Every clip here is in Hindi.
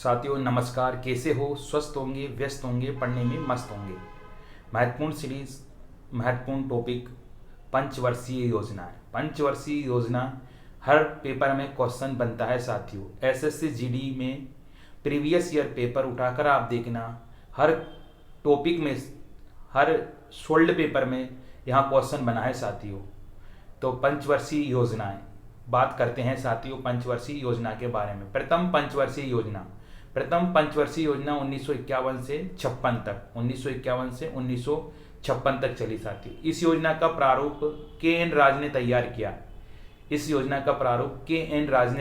साथियों नमस्कार, कैसे हो? स्वस्थ होंगे, व्यस्त होंगे, पढ़ने में मस्त होंगे। महत्वपूर्ण सीरीज, महत्वपूर्ण टॉपिक, पंचवर्षीय योजना है। पंचवर्षीय योजना हर पेपर में क्वेश्चन बनता है साथियों। एसएससी जीडी में प्रीवियस ईयर पेपर उठाकर आप देखना, हर टॉपिक में, हर सोल्ड पेपर में यहाँ क्वेश्चन बना है साथियों। तो पंचवर्षीय योजनाएं बात करते हैं साथियों पंचवर्षीय योजना के बारे में। प्रथम पंचवर्षीय योजना 1951 से 56 तक, 1951 से 1956 तक चली साथियों। इस योजना का प्रारूप के एन राज ने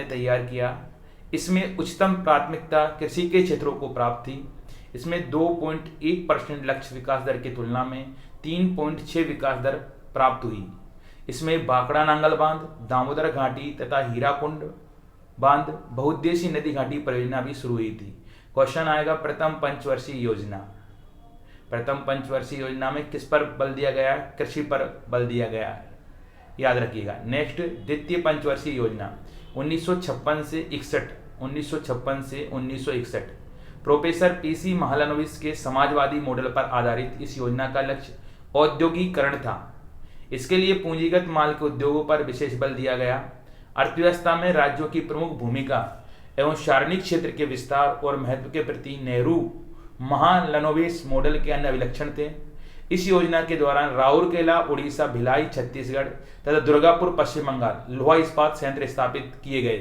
तैयार किया। इसमें उच्चतम प्राथमिकता कृषि के क्षेत्रों को प्राप्त थी। इसमें 2.1% लक्ष्य विकास दर की तुलना में 3.6 विकास दर प्राप्त हुई। इसमें भाखड़ा नांगल बांध, दामोदर घाटी तथा हीराकुंड बांध, बहुउद्देशीय नदी घाटी परियोजना भी शुरू हुई थी। क्वेश्चन आएगा प्रथम पंचवर्षीय योजना में किस पर बल दिया गया है? कृषि पर बल दिया गया है, याद रखिएगा। नेक्स्ट, द्वितीय पंचवर्षीय योजना 1956 से 1961 प्रोफेसर पीसी महालनोबिस के समाजवादी मॉडल पर आधारित इस योजना का लक्ष्य औद्योगिकरण था। इसके लिए पूंजीगत माल के उद्योगों पर विशेष बल दिया गया। अर्थव्यवस्था में राज्यों की प्रमुख भूमिका एवं सार्वजनिक क्षेत्र के विस्तार और महत्व के प्रति नेहरू महालनोबिस मॉडल के अन्य अभिलक्षण थे। इस योजना के दौरान राउरकेला उड़ीसा, भिलाई छत्तीसगढ़ तथा दुर्गापुर पश्चिम बंगाल लोहा इस्पात संयंत्र स्थापित किए गए।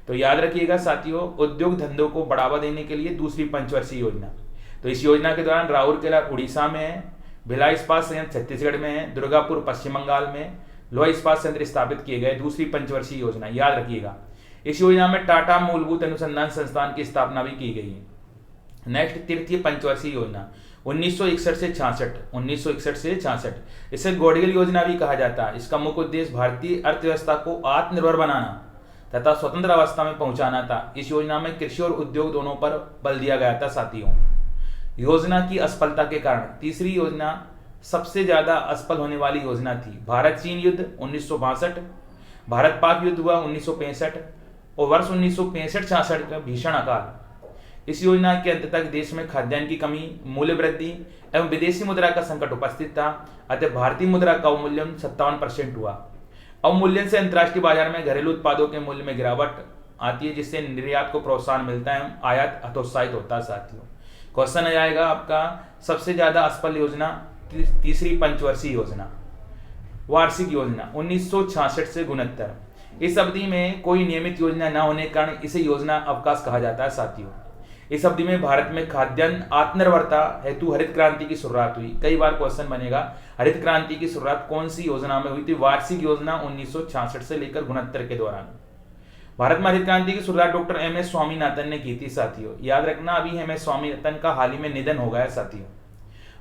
तो याद रखिएगा साथियों, उद्योग धंधों को बढ़ावा देने के लिए दूसरी पंचवर्षीय योजना। तो इस योजना के दौरान राउरकेला उड़ीसा में है, भिलाई इस्पात संयंत्र छत्तीसगढ़ में है, दुर्गापुर पश्चिम बंगाल में लोहा इस्पात संयंत्र स्थापित किए गए। दूसरी पंचवर्षीय योजना, याद रखिएगा। इस योजना में टाटा मूलभूत अनुसंधान संस्थान की स्थापना भी की गई है। नेक्स्ट, तृतीय पंचवर्षीय योजना 1961 से 66। इसे गौडगिल योजना भी कहा जाता है। इसका मुख्य उद्देश्य भारतीय अर्थव्यवस्था को आत्मनिर्भर बनाना तथा स्वतंत्र अवस्था में पहुंचाना था। इस योजना में कृषि और उद्योग दोनों पर बल दिया गया था साथियों। योजना की असफलता के कारण तीसरी योजना सबसे ज्यादा असफल होने वाली योजना थी। भारत चीन युद्ध 1962, भारत पाक युद्ध हुआ 1965 और वर्ष 1965-66 का भीषण अकाल। इस योजना के अंत तक देश में खाद्यान्न की कमी, मूल्य वृद्धि एवं विदेशी मुद्रा का संकट उपस्थित था। अतः भारतीय मुद्रा का अवमूल्यन 57% हुआ। अवमूल्यन से अंतर्राष्ट्रीय बाजार में घरेलू उत्पादों के मूल्य में गिरावट आती है, जिससे निर्यात को प्रोत्साहन मिलता है, आयात हतोत्साहित होता है साथियों। क्वेश्चन आएगा आपका सबसे ज्यादा असफल योजना, तीसरी पंचवर्षीय योजना। वार्षिक योजना 1966 से 69। इस अवधि में कोई नियमित योजना न होने के कारण इसे योजना अवकाश कहा जाता है साथियों। इस अवधि में भारत में खाद्यान्न आत्मनिर्भरता हेतु हरित क्रांति की शुरुआत हुई। कई बार क्वेश्चन बनेगा, हरित क्रांति की शुरुआत कौन सी योजना में हुई थी? वार्षिक योजना 1966 से लेकर 69 के दौरान। भारत में हरित क्रांति की शुरुआत डॉक्टर एम.एस. स्वामीनाथन ने की थी साथियों। याद रखना, अभी एम.एस. स्वामीनाथन का हाल ही में निधन हो गया साथियों।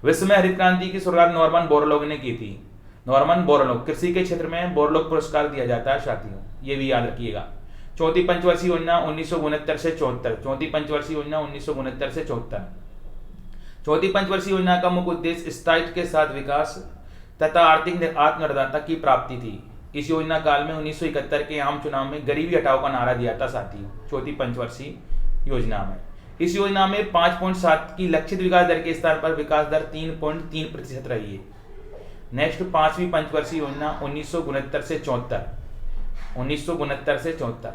विश्व में हरित क्रांति की शुरुआत नॉर्मन बोरलॉग ने की थी। नॉर्मन बोरलॉग, कृषि के क्षेत्र में बोरलॉग पुरस्कार दिया जाता है साथियों, ये भी याद रखिएगा। चौथी पंचवर्षीय योजना 1969 से 74। चौथी पंचवर्षीय योजना 1969 से 74। चौथी पंचवर्षीय योजना का मुख्य उद्देश्य स्थायित्व के साथ विकास तथा आर्थिक आत्मनिर्भरता की प्राप्ति थी। इस योजना काल में 1971 के आम चुनाव में गरीबी हटाओ का नारा दिया था साथियों, चौथी पंचवर्षीय योजना में। इस योजना में 5.7 की लक्षित विकास दर के स्थान पर विकास दर 3.3% रही है। नेक्स्ट, पांचवी पंचवर्षीय योजना 1969 से 74।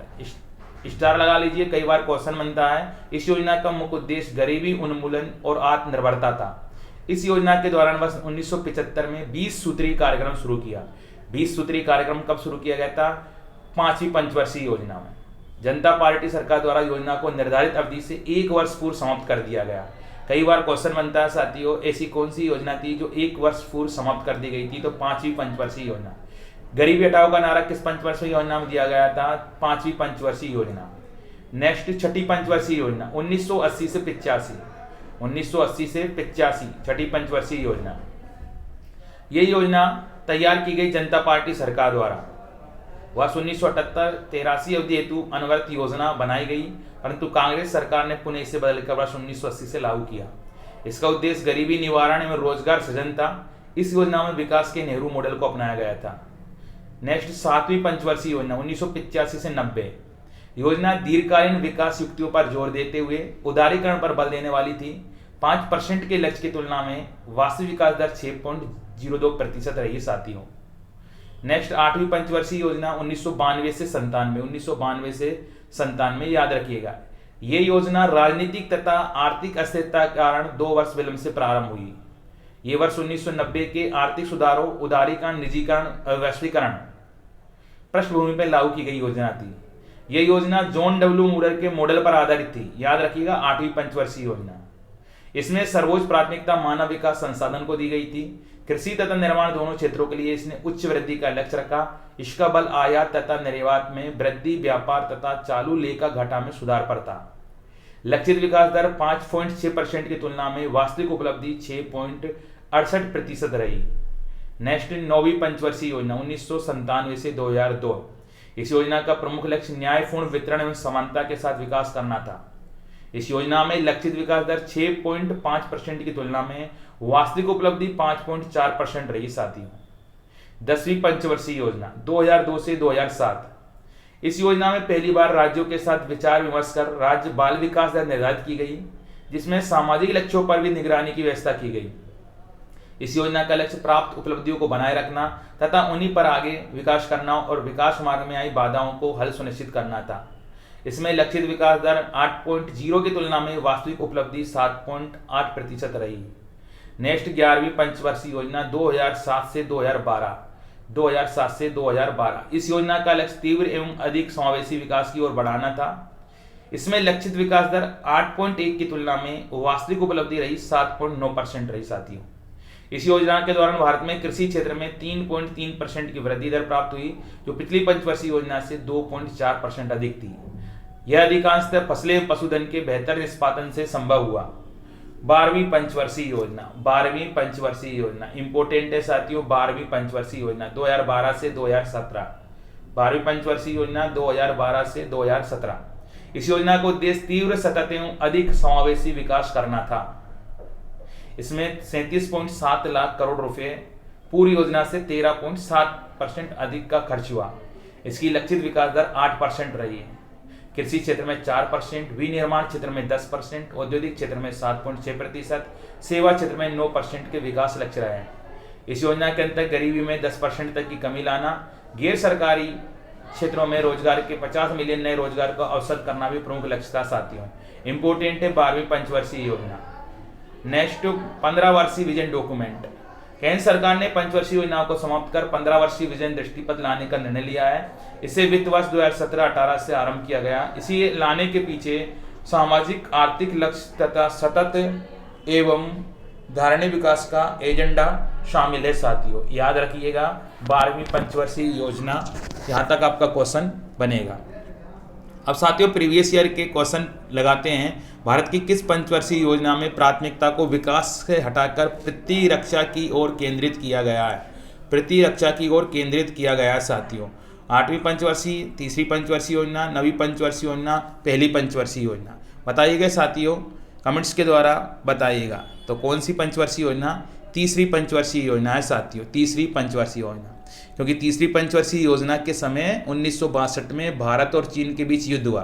स्टार लगा लीजिए, कई बार क्वेश्चन बनता है। इस योजना का मुख्य उद्देश्य गरीबी उन्मूलन और आत्मनिर्भरता था। इस योजना के दौरान वर्ष 1975 में 20 सूत्री कार्यक्रम शुरू किया। 20 सूत्री कार्यक्रम कब शुरू किया गया था? पांचवी पंचवर्षीय योजना में। जनता पार्टी सरकार द्वारा योजना को निर्धारित अवधि से 1 वर्ष पूर्व समाप्त कर दिया गया। कई बार क्वेश्चन बनता है साथियों, ऐसी कौन सी योजना थी जो 1 वर्ष पूर्व समाप्त कर दी गई थी? तो पांचवी पंचवर्षीय योजना। गरीबी हटाओ का नारा किस पंचवर्षीय योजना में दिया गया था? पांचवी पंचवर्षीय योजना। नेक्स्ट, छठी पंचवर्षीय योजना 1980 से 85। छठी पंचवर्षीय योजना, ये योजना तैयार की गई जनता पार्टी सरकार द्वारा। वर्ष 1978-83 अवधि हेतु अनवरत योजना बनाई गई, परंतु कांग्रेस सरकार ने पुनः इसे बदलकर वर्ष 1980 से लागू किया। इसका उद्देश्य गरीबी निवारण एवं रोजगार सृजन था। इस योजना में विकास के नेहरू मॉडल को अपनाया गया था। नेक्स्ट, सातवीं पंचवर्षीय योजना 1985 से 90। योजना दीर्घकालीन विकास युक्तियों पर जोर देते हुए उदारीकरण पर बल देने वाली थी। 5% के लक्ष्य की तुलना में वास्तविक विकास दर 6.02% रही है साथियों। नेक्स्ट 8वीं पंचवर्षीय योजना 1992 से 97 याद रखिएगा। ये योजना राजनीतिक तथा आर्थिक अस्थिरता के कारण 2 वर्ष विलंब से प्रारंभ हुई। ये वर्ष 1990 के आर्थिक सुधारों, उदारीकरण, निजीकरण और वैश्वीकरण पृष्ठभूमि पर लागू की गई योजना थी। यह योजना जॉन डब्ल्यू मूलर के मॉडल पर आधारित थी। याद रखिएगा 8वीं पंचवर्षीय योजना। इसमें सर्वोच्च प्राथमिकता मानव विकास संसाधन को दी गई थी। कृषि तथा निर्माण दोनों क्षेत्रों के लिए इसने उच्च वृद्धि का लक्ष्य रखा। इसका बल आयात तथा निर्यात में वृद्धि, व्यापार तथा चालू लेखा घाटा में सुधार पर था। लक्षित विकास दर 5.6% की तुलना में वास्तविक उपलब्धि 6.68% रही। नेक्स्ट 9वीं पंचवर्षीय योजना 1997 से 2002। इस योजना का प्रमुख लक्ष्य न्यायपूर्ण वितरण एवं समानता के साथ विकास करना था। इस योजना में लक्षित विकास दर 6.5% की तुलना में वास्तविक उपलब्धि 5.4% रही साथियों। 10वीं पंचवर्षीय योजना 2002 से 2007। इस योजना में पहली बार राज्यों के साथ विचार विमर्श कर राज्य बाल विकास दर निर्धारित की गई, जिसमें सामाजिक लक्ष्यों पर भी निगरानी की व्यवस्था की गई। इस योजना का लक्ष्य प्राप्त उपलब्धियों को बनाए रखना तथा उन्हीं पर आगे विकास करना और विकास मार्ग में आई बाधाओं को हल सुनिश्चित करना था। इसमें लक्षित विकास दर 8.0 की तुलना में वास्तविक उपलब्धि 7.8% रही। नेक्स्ट 11वीं पंचवर्षीय योजना 2007 से 2012। इस योजना का लक्ष्य तीव्र एवं अधिक समावेशी विकास की ओर बढ़ाना था। इसमें लक्षित विकास दर 8.1 की तुलना में वास्तविक उपलब्धि रही 7.9% रही साथियों। इस योजना के दौरान भारत में कृषि क्षेत्र में 3.3% की वृद्धि दर प्राप्त हुई, जो पिछली पंचवर्षीय योजना से 2.4% अधिक थी। यह अधिकांशतः फसलें एवं पशुधन के बेहतर निष्पादन से संभव हुआ। 12वीं पंचवर्षीय योजना इंपोर्टेंट है साथियों। 12वीं पंचवर्षीय योजना 2012 से 2017। 12वीं पंचवर्षीय योजना 2012 से 2017। इस योजना का उद्देश्य तीव्र, सतत एवं अधिक समावेशी विकास करना था। इसमें 37.7 लाख करोड़ रुपए पूरी योजना से 13.7% अधिक का खर्च हुआ। इसकी लक्षित विकास दर 8% रही है। कृषि क्षेत्र में 4%, विनिर्माण क्षेत्र में 10%, औद्योगिक क्षेत्र में 7.6%, सेवा क्षेत्र में 9% के विकास लक्ष्य रहे हैं। इस योजना के अंतर्गत गरीबी में 10% तक की कमी लाना, गैर सरकारी क्षेत्रों में रोजगार के 50 मिलियन नए रोजगार का अवसर करना भी प्रमुख लक्ष्य था साथियों। इंपोर्टेंट है 12वीं पंचवर्षीय योजना। नेक्स्ट 15 वर्षीय विजन डॉक्यूमेंट। केंद्र सरकार ने पंचवर्षीय योजनाओं को समाप्त कर 15 वर्षीय विजन दृष्टिपथ लाने का निर्णय लिया है। इसे वित्त वर्ष 2017-18 से आरंभ किया गया। इसी लाने के पीछे सामाजिक आर्थिक लक्ष्य तथा सतत एवं धारणीय विकास का एजेंडा शामिल है साथियों। याद रखिएगा 12वीं पंचवर्षीय योजना, यहाँ तक आपका क्वेश्चन बनेगा। अब साथियों प्रीवियस ईयर के क्वेश्चन लगाते हैं। भारत की किस पंचवर्षीय योजना में प्राथमिकता को विकास से हटाकर प्रतिरक्षा की ओर केंद्रित किया गया है? प्रतिरक्षा की ओर केंद्रित किया गया है साथियों। 8वीं पंचवर्षीय, 3री पंचवर्षीय योजना, 9वीं पंचवर्षीय योजना, पहली पंचवर्षीय योजना। बताइएगा साथियों, कमेंट्स के द्वारा बताइएगा। तो कौन सी पंचवर्षीय योजना? 3री पंचवर्षीय योजना है साथियों। 3री पंचवर्षीय योजना, क्योंकि 3री पंचवर्षीय योजना के समय 1962 में भारत और चीन के बीच युद्ध हुआ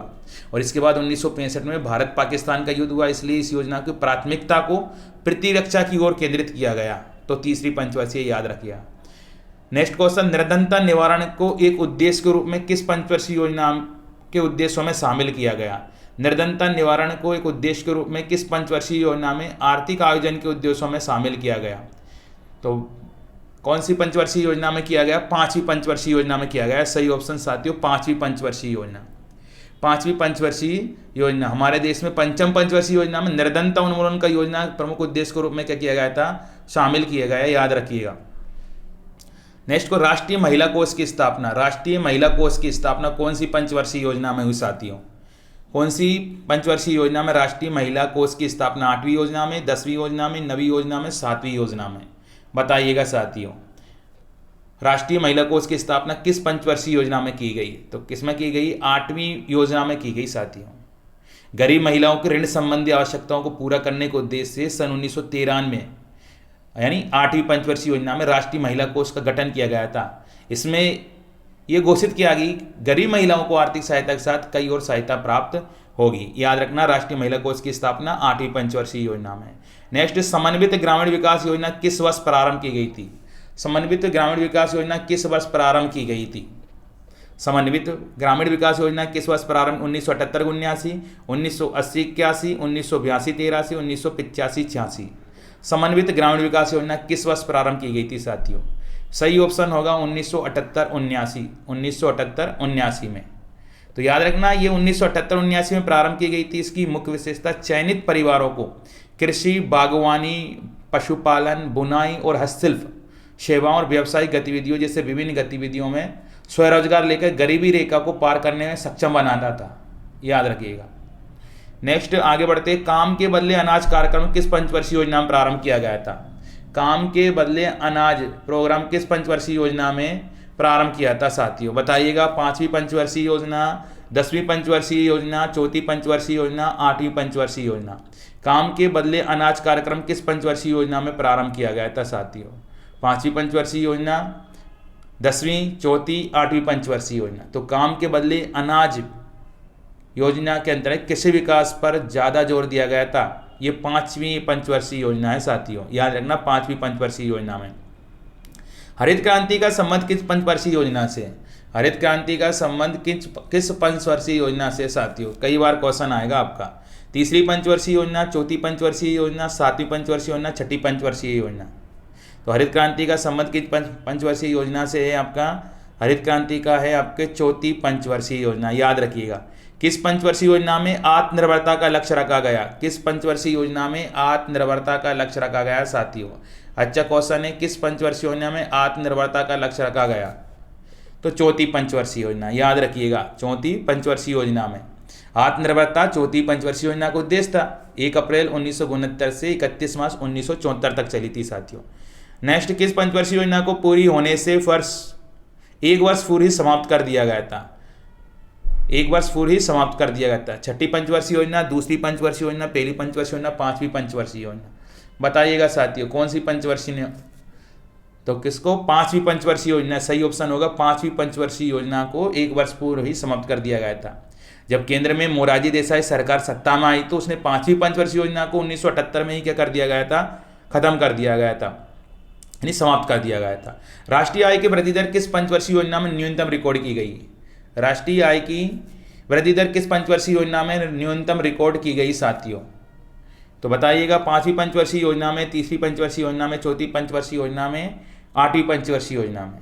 और इसके बाद 1965 में भारत पाकिस्तान का युद्ध हुआ। इसलिए इस योजना की प्राथमिकता को प्रतिरक्षा की ओर केंद्रित किया गया। तो 3री पंचवर्षीय याद रखिएगा। नेक्स्ट क्वेश्चन, निर्धनता निवारण को एक उद्देश्य के रूप में किस पंचवर्षीय योजना के उद्देश्यों में शामिल किया गया? निर्धनता निवारण को एक उद्देश्य के रूप में किस पंचवर्षीय योजना में आर्थिक आयोजन के उद्देश्यों में शामिल किया गया? तो कौन सी पंचवर्षीय योजना में किया गया? 5वीं पंचवर्षीय योजना में किया गया। सही ऑप्शन साथियों 5वीं पंचवर्षीय योजना। 5वीं पंचवर्षीय योजना हमारे देश में 5वीं पंचवर्षीय योजना में निर्धनता उन्मूलन का योजना प्रमुख उद्देश्य के रूप में क्या किया गया था? शामिल किया गया। याद रखिएगा। नेक्स्ट को राष्ट्रीय महिला कोष की स्थापना। राष्ट्रीय महिला कोष की स्थापना कौन सी पंचवर्षीय योजना में हुई साथियों? कौन सी पंचवर्षीय योजना में राष्ट्रीय महिला कोष की स्थापना? 8वीं योजना में, 10वीं योजना में, 9वीं योजना में, 7वीं योजना में? बताइएगा साथियों। राष्ट्रीय महिला कोष की स्थापना किस पंचवर्षीय योजना में की गई? तो किसमें की गई? 8वीं योजना में की गई साथियों। गरीब महिलाओं के ऋण संबंधी आवश्यकताओं को पूरा करने के उद्देश्य से सन 1993 यानी 8वीं पंचवर्षीय योजना में राष्ट्रीय महिला कोष का गठन किया गया था। इसमें ये घोषित किया कि गरीब महिलाओं को आर्थिक सहायता के साथ कई और सहायता प्राप्त होगी। याद रखना, राष्ट्रीय महिला कोष की स्थापना 8वीं पंचवर्षीय योजना में। नेक्स्ट, समन्वित ग्रामीण विकास योजना किस वर्ष प्रारंभ की गई थी? समन्वित ग्रामीण विकास योजना किस वर्ष प्रारंभ की गई थी? समन्वित ग्रामीण विकास योजना किस वर्ष प्रारंभ? 1978-79, 1980-81, 1982-83, 1985-86। समन्वित ग्रामीण विकास योजना किस वर्ष प्रारंभ की गई थी साथियों? सही ऑप्शन होगा 1978-79, 1978-79 में। तो याद रखना, ये 1978-79 में प्रारंभ की गई थी। इसकी मुख्य विशेषता, चयनित परिवारों को कृषि, बागवानी, पशुपालन, बुनाई और हस्तशिल्प सेवाओं और व्यावसायिक गतिविधियों जैसे विभिन्न गतिविधियों में स्वरोजगार लेकर गरीबी रेखा को पार करने में सक्षम बनाता था। याद रखिएगा। नेक्स्ट आगे बढ़ते, काम के बदले अनाज कार्यक्रम किस पंचवर्षीय योजना में प्रारंभ किया गया था? काम के बदले अनाज प्रोग्राम किस पंचवर्षीय योजना में प्रारंभ किया था साथियों? बताइएगा। 5वीं पंचवर्षीय योजना, 10वीं पंचवर्षीय योजना, 4थी पंचवर्षीय योजना, 8वीं पंचवर्षीय योजना। काम के बदले अनाज कार्यक्रम किस पंचवर्षीय योजना में प्रारंभ किया गया था साथियों? 5वीं पंचवर्षीय योजना, 10वीं, 4थी, 8वीं पंचवर्षीय योजना। तो काम के बदले अनाज योजना के अंतर्गत कृषि विकास पर ज़्यादा जोर दिया गया था। ये 5वीं पंचवर्षीय योजना है साथियों। याद रखना, 5वीं पंचवर्षीय योजना में। हरित क्रांति का संबंध किस पंचवर्षीय योजना से? हरित क्रांति का संबंध किस पंचवर्षीय योजना से साथियों? कई बार क्वेश्चन आएगा आपका। 3री पंचवर्षीय योजना, 4थी पंचवर्षीय योजना, 7वीं पंचवर्षीय योजना, 6ठी पंचवर्षीय योजना। तो हरित क्रांति का संबंध किस पंचवर्षीय योजना से है आपका? हरित क्रांति का है आपके 4थी पंचवर्षीय योजना। याद रखिएगा। किस पंचवर्षीय योजना में आत्मनिर्भरता का लक्ष्य रखा गया? किस पंचवर्षीय योजना में आत्मनिर्भरता का लक्ष्य रखा गया साथियों? अच्छा क्वेश्चन है, किस पंचवर्षीय योजना में आत्मनिर्भरता का लक्ष्य रखा गया? तो 4थी पंचवर्षीय योजना। याद रखिएगा, 4थी पंचवर्षीय योजना में आत्मनिर्भरता 4थी पंचवर्षीय योजना का उद्देश्य था। 1 अप्रैल 1969 से 31 मार्च 1974 तक चली थी साथियों। नेक्स्ट, किस पंचवर्षीय योजना को पूरी होने से एक वर्ष पूर्व ही समाप्त कर दिया गया था? 1 वर्ष पूर्व ही समाप्त कर दिया गया था। 6ठी पंचवर्षीय योजना, 2री पंचवर्षीय योजना, 1ली पंचवर्षीय योजना, 5वीं पंचवर्षीय योजना। बताइएगा साथियों, कौन सी पंचवर्षीय? तो किसको? 5वीं पंचवर्षीय योजना सही ऑप्शन होगा। 5वीं पंचवर्षीय योजना को 1 वर्ष पूर्व ही समाप्त कर दिया गया था। जब केंद्र में मोरारजी देसाई सरकार सत्ता में आई तो उसने 5वीं पंचवर्षीय योजना को 1978 में ही क्या कर दिया गया था? खत्म कर दिया गया था, यानी समाप्त कर दिया गया था। राष्ट्रीय आय की वृद्धि दर किस पंचवर्षीय योजना में न्यूनतम रिकॉर्ड की गई? राष्ट्रीय आय की वृद्धि दर किस पंचवर्षीय योजना में न्यूनतम रिकॉर्ड की गई साथियों? तो बताइएगा। 5वीं पंचवर्षीय योजना में, 3री पंचवर्षीय योजना में, 4थी पंचवर्षीय योजना में, 8वीं पंचवर्षीय योजना में।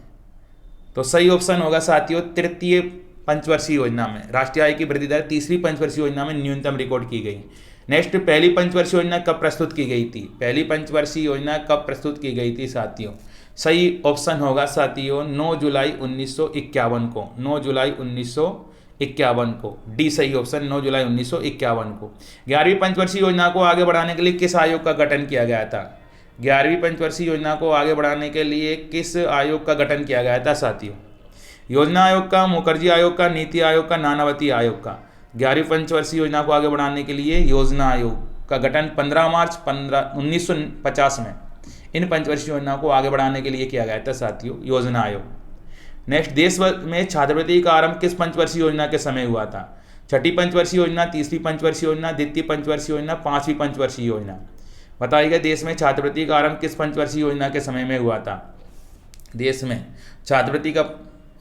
तो सही ऑप्शन होगा साथियों 3य पंचवर्षीय योजना में राष्ट्रीय आय की वृद्धि दर 3री पंचवर्षीय योजना में न्यूनतम रिकॉर्ड की गई। नेक्स्ट, पहली पंचवर्षीय योजना कब प्रस्तुत की गई थी? पहली पंचवर्षीय योजना कब प्रस्तुत की गई थी साथियों? सही ऑप्शन होगा साथियों 9 जुलाई 1951 को। 9 जुलाई 1951 को, डी सही ऑप्शन, 9 जुलाई 1951 को। 11वीं पंचवर्षीय योजना को आगे बढ़ाने के लिए किस आयोग का गठन किया गया था? 11वीं पंचवर्षीय योजना को आगे बढ़ाने के लिए किस आयोग का गठन किया गया था साथियों? योजना आयोग का, मुखर्जी आयोग का, नीति आयोग का, नानावती आयोग का। 11वीं पंचवर्षीय योजना को आगे बढ़ाने के लिए योजना आयोग का गठन 15 मार्च 1950 में इन पंचवर्षीय योजना को आगे बढ़ाने के लिए किया गया था साथियों, योजना आयोग। नेक्स्ट, देश में छात्रवृत्ति का आरंभ किस पंचवर्षीय योजना के समय हुआ था? 6ठी पंचवर्षीय योजना, 3री पंचवर्षीय योजना, 2य पंचवर्षीय योजना, 5वीं पंचवर्षीय योजना। बताइएगा, देश में छात्रवृत्ति का आरंभ किस पंचवर्षीय योजना के समय में हुआ था? देश में छात्रवृत्ति का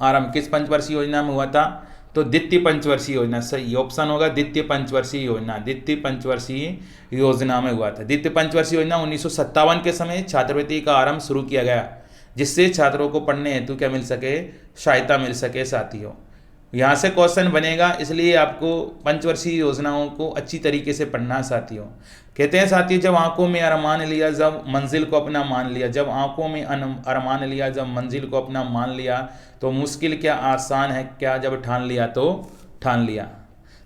आरंभ किस पंचवर्षीय योजना में हुआ था? तो 2य पंचवर्षीय योजना सही ऑप्शन होगा। 2य पंचवर्षीय योजना, 2य पंचवर्षीय योजना में हुआ था। 2य पंचवर्षीय योजना 1957 के समय छात्रवृत्ति का आरंभ शुरू किया गया, जिससे छात्रों को पढ़ने हेतु क्या मिल सके? सहायता मिल सके साथियों। यहाँ से क्वेश्चन बनेगा, इसलिए आपको पंचवर्षीय योजनाओं को अच्छी तरीके से पढ़ना साथियों। कहते हैं साथियों, जब आंखों में अरमान लिया, जब मंजिल को अपना मान लिया। जब आंखों में अरमान लिया, जब मंजिल को अपना मान लिया, तो मुश्किल क्या आसान है क्या, जब ठान लिया तो ठान लिया।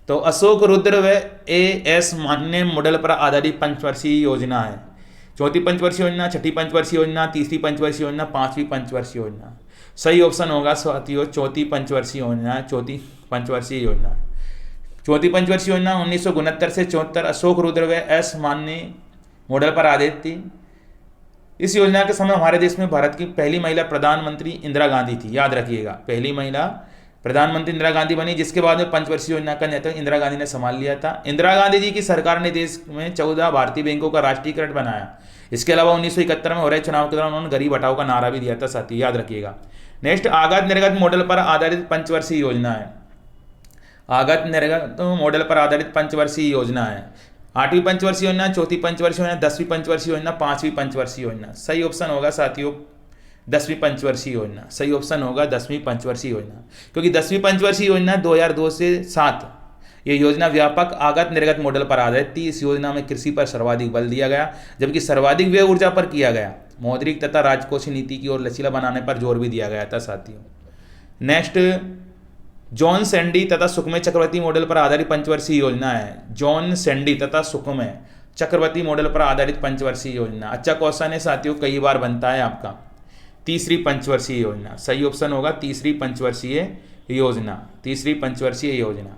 तो अशोक रुद्र व AS मान्य मॉडल पर आधारित पंचवर्षीय योजना है। 4थी पंचवर्षीय योजना, 6ठी पंचवर्षीय योजना, 3री पंचवर्षीय योजना, 5वीं पंचवर्षीय योजना। सही ऑप्शन होगा साथियों 4थी पंचवर्षीय योजना। 4थी पंचवर्षीय योजना, 4थी पंचवर्षीय योजना 1969 से 74 अशोक रुद्र व AS मान्य मॉडल पर आधारित थी। इस योजना के समय हमारे देश में भारत की पहली महिला प्रधानमंत्री इंदिरा गांधी थी, याद रखिएगा, पहली महिला प्रधानमंत्री इंदिरा गांधी बनी, जिसके बाद में पंचवर्षीय योजना का नेतृत्व इंदिरा गांधी ने संभाल लिया था। इंदिरा गांधी जी की सरकार ने देश में 14 भारतीय बैंकों का राष्ट्रीयकरण बनाया। इसके अलावा 1971 में हो रहे चुनाव के दौरान उन्होंने गरीब हटाओ का नारा भी दिया था, साथी याद रखिएगा। नेक्स्ट, आगत निर्गत मॉडल पर आधारित पंचवर्षीय योजना है। आगत निर्गत मॉडल पर आधारित पंचवर्षीय योजना है। 8वीं पंचवर्षीय योजना, 4थी पंचवर्षीय योजना, 10वीं पंचवर्षीय योजना, 5वीं पंचवर्षीय योजना। सही ऑप्शन होगा साथियों 10वीं पंचवर्षीय योजना। सही ऑप्शन होगा 10वीं पंचवर्षीय योजना, क्योंकि 10वीं पंचवर्षीय योजना 2002 से 7 ये योजना व्यापक आगत निर्गत मॉडल पर आधारित थी। इस योजना में कृषि पर सर्वाधिक बल दिया गया, जबकि सर्वाधिक व्यय ऊर्जा पर किया गया। मौद्रिक तथा राजकोषीय नीति की ओर लचीला बनाने पर जोर भी दिया गया था साथियों। नेक्स्ट, जॉन सैंडी तथा सुखमय चक्रवर्ती मॉडल पर आधारित पंचवर्षीय योजना है। जॉन सैंडी तथा सुखमय चक्रवर्ती मॉडल पर आधारित पंचवर्षीय योजना। अच्छा क्वेश्चन है साथियों, कई बार बनता है आपका। तीसरी पंचवर्षीय योजना। सही ऑप्शन होगा तीसरी पंचवर्षीय योजना। तीसरी पंचवर्षीय योजना।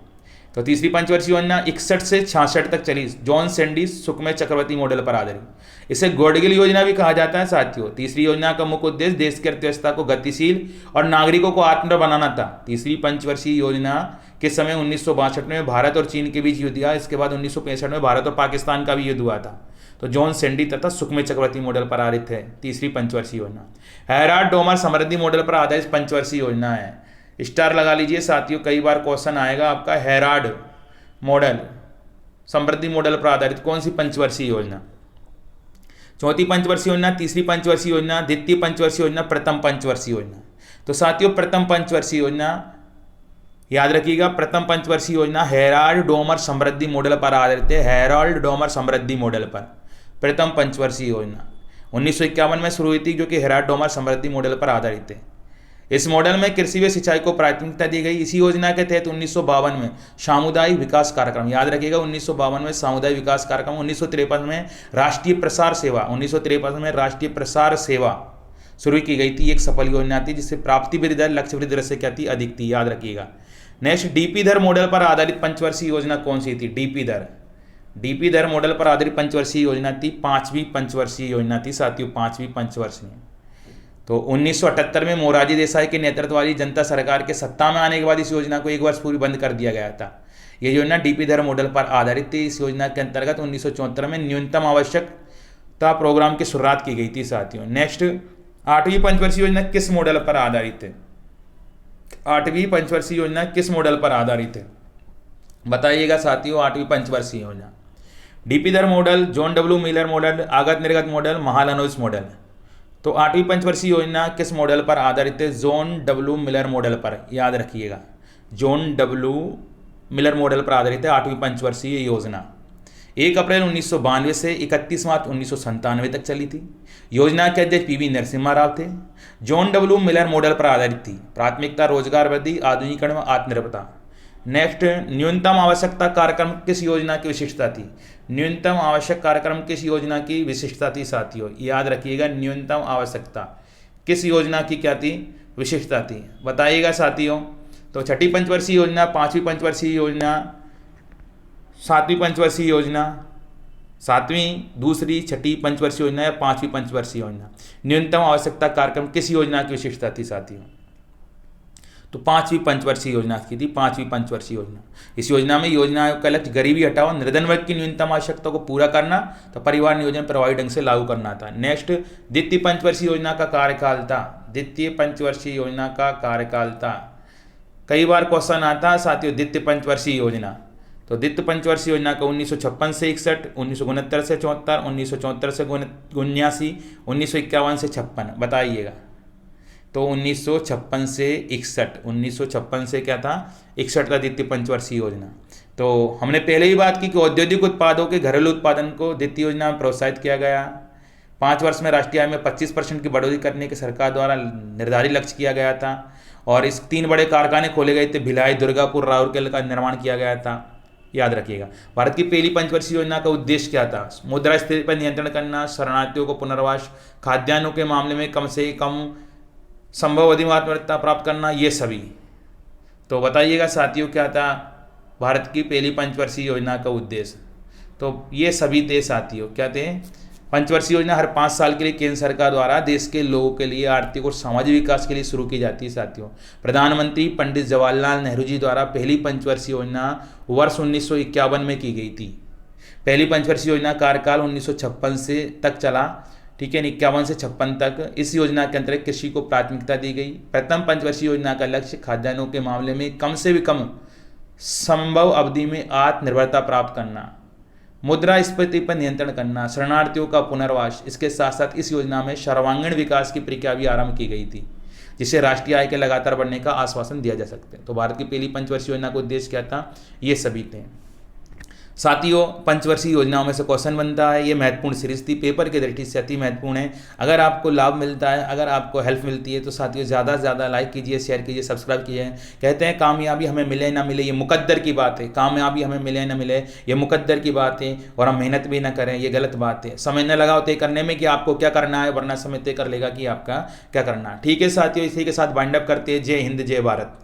तो तीसरी पंचवर्षीय योजना 61 से 66 तक चली, जॉन सैंडी सुखमय चक्रवर्ती मॉडल पर आधारित। इसे गॉडगिल योजना भी कहा जाता है साथियों। तीसरी योजना का मुख्य उद्देश्य देश की अर्थव्यवस्था को गतिशील और नागरिकों को आत्मनिर्भर बनाना था। तीसरी पंचवर्षीय योजना के समय 1962 में भारत और चीन के बीच युद्ध हुआ। इसके बाद 1965 में भारत और पाकिस्तान का भी युद्ध हुआ था। तो जॉन सैंडी तथा सुखमय चक्रवर्ती मॉडल पर आधारित है तीसरी पंचवर्षीय योजना। हैराल्ड डोमर समृद्धि मॉडल पर आधारित पंचवर्षीय योजना है। स्टार लगा लीजिए साथियों, कई बार क्वेश्चन आएगा आपका। हैराल्ड मॉडल समृद्धि मॉडल पर आधारित कौन सी पंचवर्षीय योजना? चौथी पंचवर्षीय योजना, तीसरी पंचवर्षीय योजना, द्वितीय पंचवर्षीय योजना, प्रथम पंचवर्षीय योजना। तो साथियों प्रथम पंचवर्षीय योजना याद रखिएगा। प्रथम पंचवर्षीय योजना हैराल्ड डोमर समृद्धि मॉडल पर आधारित है। हैराल्ड डोमर समृद्धि मॉडल पर प्रथम पंचवर्षीय योजना 1951 में शुरू हुई थी, जो कि हैराल्ड डोमर समृद्धि मॉडल पर आधारित है। इस मॉडल में कृषि व सिंचाई को प्राथमिकता दी गई। इसी योजना के तहत 1952 में सामुदायिक विकास कार्यक्रम, याद रखिएगा 1952 में सामुदायिक विकास कार्यक्रम, 1953 में राष्ट्रीय प्रसार सेवा, 1953 में राष्ट्रीय प्रसार सेवा शुरू की गई थी। एक सफल योजना थी जिससे प्राप्ति वृद्धि दर लक्ष्य वृद्धि दर से क्या थी? अधिक थी, याद रखिएगा। नेक्स्ट, डीपी धर मॉडल पर आधारित पंचवर्षीय योजना कौन सी थी? डीपी धर। डीपी धर मॉडल पर आधारित पंचवर्षीय योजना थी 5वीं पंचवर्षीय योजना थी साथियों, 5वीं पंचवर्षीय। तो 1978 में मोरारजी देसाई के नेतृत्व वाली जनता सरकार के सत्ता में आने के बाद इस योजना को एक वर्ष पूर्व बंद कर दिया गया था। यह योजना डीपी धर मॉडल पर आधारित थी। इस योजना के अंतर्गत 1974 में न्यूनतम आवश्यकता प्रोग्राम की शुरुआत की गई थी साथियों। नेक्स्ट, 8वीं पंचवर्षीय योजना किस मॉडल पर आधारित है? 8वीं पंचवर्षीय योजना किस मॉडल पर आधारित है बताइएगा साथियों। 8वीं पंचवर्षीय योजना डीपी धर model, John W Miller model, आगत निर्गत मॉडल, महालनोबिस मॉडल। तो 8वीं पंचवर्षीय योजना किस मॉडल पर आधारित है? जॉन डब्ल्यू मिलर मॉडल पर, याद रखिएगा। जॉन डब्ल्यू मिलर मॉडल पर आधारित है 8वीं पंचवर्षीय योजना। 1 अप्रैल 1992 से 31 मार्च 1997 तक चली थी। योजना के अध्यक्ष पीवी नरसिम्हा राव थे। जॉन डब्ल्यू मिलर मॉडल पर आधारित थी। प्राथमिकता रोजगार वृद्धि, आधुनिकीकरण व आत्मनिर्भरता। नेक्स्ट, न्यूनतम आवश्यकता कार्यक्रम किस योजना की विशिष्टता थी? न्यूनतम आवश्यक कार्यक्रम किस योजना की विशिष्टता थी साथियों? याद रखिएगा, न्यूनतम आवश्यकता किस योजना की क्या थी? विशिष्टता थी, बताइएगा साथियों। तो 6ठी पंचवर्षीय योजना, 5वीं पंचवर्षीय योजना, 7वीं पंचवर्षीय योजना, 7वीं, दूसरी, 6ठी पंचवर्षीय योजना या 5वीं पंचवर्षीय योजना। न्यूनतम आवश्यकता कार्यक्रम किस योजना की विशिष्टता थी साथियों? तो 5वीं पंचवर्षीय योजना की थी 5वीं पंचवर्षीय योजना। इस योजना में योजना आयोग का लक्ष्य गरीबी हटाओ, निर्धन वर्ग की न्यूनतम आवश्यकता को पूरा करना तो परिवार नियोजन प्रभावी ढंग से लागू करना था। नेक्स्ट, द्वितीय पंचवर्षीय योजना का कार्यकाल था। द्वितीय पंचवर्षीय योजना का कार्यकाल था, कई बार क्वेश्चन आता है साथियों। द्वितीय पंचवर्षीय योजना, तो द्वितीय पंचवर्षीय योजना का 1956 से 61, 1969 से 74, 1974 से 79, 1951 से 56, बताइएगा। तो 1956 से 61, 1956 से क्या था? 61 का द्वितीय पंचवर्षीय योजना। तो हमने पहले ही बात की कि औद्योगिक उत्पादों के घरेलू उत्पादन को द्वितीय योजना में प्रोत्साहित किया गया। 5 वर्ष में राष्ट्रीय आय में 25% की बढ़ोतरी करने के सरकार द्वारा निर्धारित लक्ष्य किया गया था। और इस 3 बड़े कारखाने खोले गए थे, भिलाई, दुर्गापुर, राउरकेला का निर्माण किया गया था, याद रखिएगा। भारत की पहली पंचवर्षीय योजना का उद्देश्य क्या था? मुद्रास्फीति पर नियंत्रण करना, शरणार्थियों को पुनर्वास, खाद्यान्नों के मामले में कम से कम संभव अधिक आत्मनिर्भरता प्राप्त करना, ये सभी। तो बताइएगा साथियों क्या था भारत की पहली पंचवर्षीय योजना का उद्देश्य? तो ये सभी थे साथियों, क्या थे? पंचवर्षीय योजना हर 5 साल के लिए केंद्र सरकार द्वारा देश के लोगों के लिए आर्थिक और सामाजिक विकास के लिए शुरू की जाती है साथियों। प्रधानमंत्री पंडित जवाहरलाल नेहरू जी द्वारा पहली पंचवर्षीय योजना वर्ष 1951 में की गई थी। पहली पंचवर्षीय योजना कार्यकाल 1956 से तक चला, ठीक है, 51 से 56 तक। इस योजना के अंतर्गत कृषि को प्राथमिकता दी गई। प्रथम पंचवर्षीय योजना का लक्ष्य खाद्यान्नों के मामले में कम से भी कम संभव अवधि में आत्मनिर्भरता प्राप्त करना, मुद्रास्फीति पर नियंत्रण करना, शरणार्थियों का पुनर्वास। इसके साथ साथ इस योजना में सर्वांगीण विकास की प्रक्रिया भी आरंभ की गई थी, जिससे राष्ट्रीय आय के लगातार बढ़ने का आश्वासन दिया जा सकता है। तो भारत की पहली पंचवर्षीय योजना का उद्देश्य क्या था, ये सभी थे साथियों। पंचवर्षीय योजनाओं में से क्वेश्चन बनता है, ये महत्वपूर्ण सीरीज थी, पेपर की दृष्टि से अति महत्वपूर्ण है। अगर आपको लाभ मिलता है, अगर आपको हेल्प मिलती है तो साथियों ज़्यादा से ज़्यादा लाइक कीजिए, शेयर कीजिए, सब्सक्राइब कीजिए। कहते हैं कामयाबी हमें मिले ना मिले ये मुकद्दर की बात है, कामयाबी हमें मिले ना मिले ये मुकद्दर की बात है, और हम मेहनत भी ना करें ये गलत बात है। समय न लगाओ तय करने में कि आपको क्या करना है, वरना समय तय कर लेगा कि आपका क्या करना है। ठीक है साथियों, इसी के साथ वाइंड अप करते हैं। जय हिंद, जय भारत।